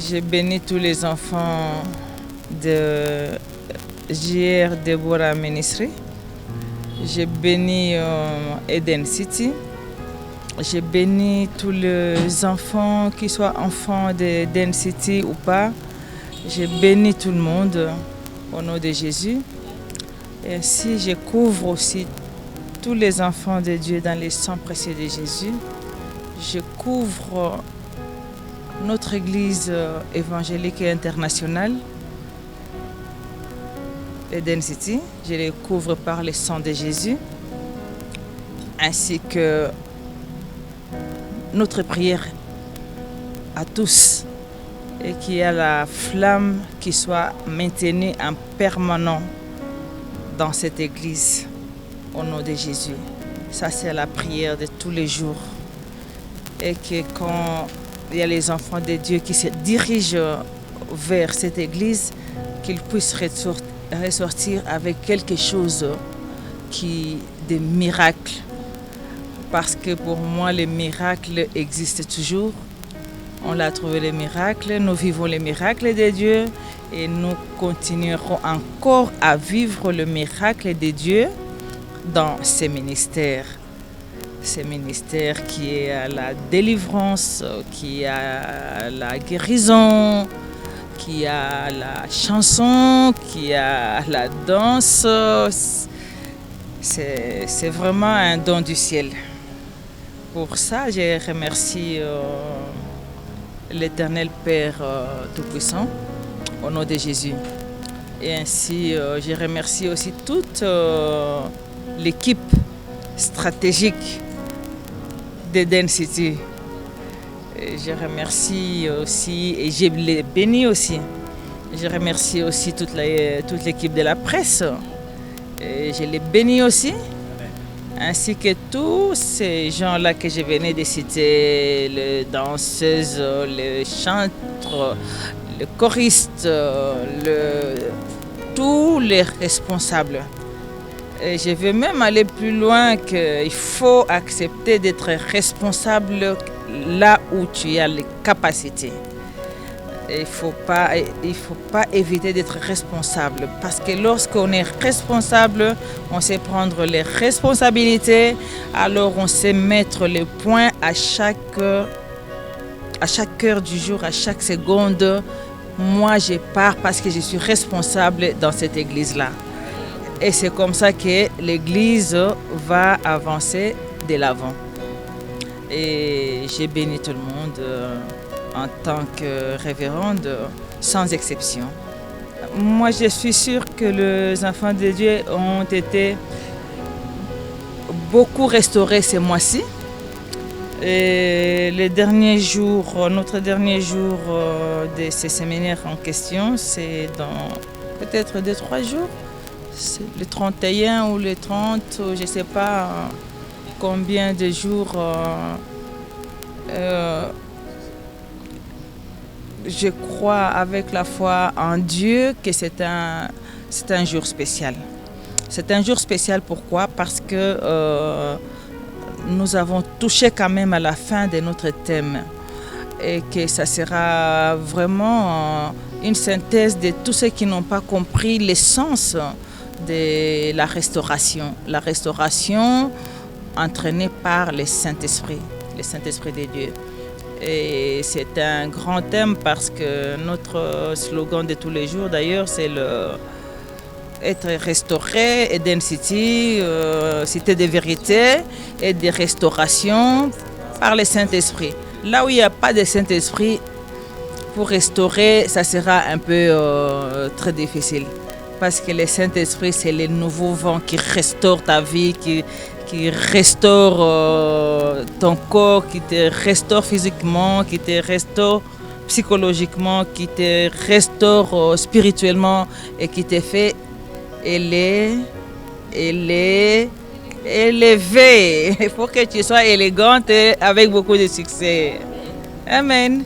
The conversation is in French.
Je bénis tous les enfants de JR Deborah Ministry. Je bénis Eden City. Je bénis tous les enfants, qu'ils soient enfants d'Eden City ou pas. Je bénis tout le monde au nom de Jésus. Et ainsi, je couvre aussi tous les enfants de Dieu dans les sangs précieux de Jésus. Je couvre notre Église évangélique et internationale, Eden City. Je les couvre par le sang de Jésus, ainsi que notre prière à tous, et qu'il y ait la flamme qui soit maintenue en permanent dans cette Église, au nom de Jésus. Ça, c'est la prière de tous les jours. Et que quand il y a les enfants de Dieu qui se dirigent vers cette Église, qu'ils puissent ressortir avec quelque chose des miracles. Parce que pour moi, les miracles existent toujours. On l'a trouvé les miracles, nous vivons les miracles de Dieu et nous continuerons encore à vivre le miracle de Dieu dans ces ministères. Ces ministères qui est à la délivrance, qui est à la guérison, qui est à la chanson, qui est à la danse. C'est vraiment un don du ciel. Pour ça, je remercie l'Éternel Père Tout-Puissant au nom de Jésus. Et ainsi, je remercie aussi toute l'équipe stratégique d'Eden City. Et je remercie aussi, et je les bénis aussi. Je remercie aussi toute l'équipe de la presse. Et je les bénis aussi. Ainsi que tous ces gens-là que je venais de citer, les danseuses, les chantres, les choristes, tous les responsables. Et je veux même aller plus loin qu'il faut accepter d'être responsable là où tu as les capacités. Il ne faut pas éviter d'être responsable parce que lorsqu'on est responsable, on sait prendre les responsabilités, alors on sait mettre les points à chaque heure du jour, à chaque seconde. Moi, je pars parce que je suis responsable dans cette église-là. Et c'est comme ça que l'église va avancer de l'avant. Et j'ai béni tout le monde en tant que révérende, sans exception. Moi, je suis sûre que les enfants de Dieu ont été beaucoup restaurés ce mois-ci. Et notre dernier jour de ce séminaire en question, c'est dans peut-être 2-3 jours. C'est le 31 ou le 30, je ne sais pas combien de jours. Je crois avec la foi en Dieu que c'est un jour spécial. C'est un jour spécial pourquoi? Parce que nous avons touché quand même à la fin de notre thème et que ça sera vraiment une synthèse de tous ceux qui n'ont pas compris l'essence de la restauration. La restauration entraînée par le Saint-Esprit de Dieu. Et c'est un grand thème parce que notre slogan de tous les jours d'ailleurs c'est être restauré, Eden City, cité de vérité et de restauration par le Saint-Esprit. Là où il n'y a pas de Saint-Esprit, pour restaurer, ça sera un peu très difficile. Parce que le Saint-Esprit, c'est le nouveau vent qui restaure ta vie, qui restaure ton corps, qui te restaure physiquement, qui te restaure psychologiquement, qui te restaure spirituellement et qui te fait élevé. Il faut que tu sois élégante et avec beaucoup de succès. Amen.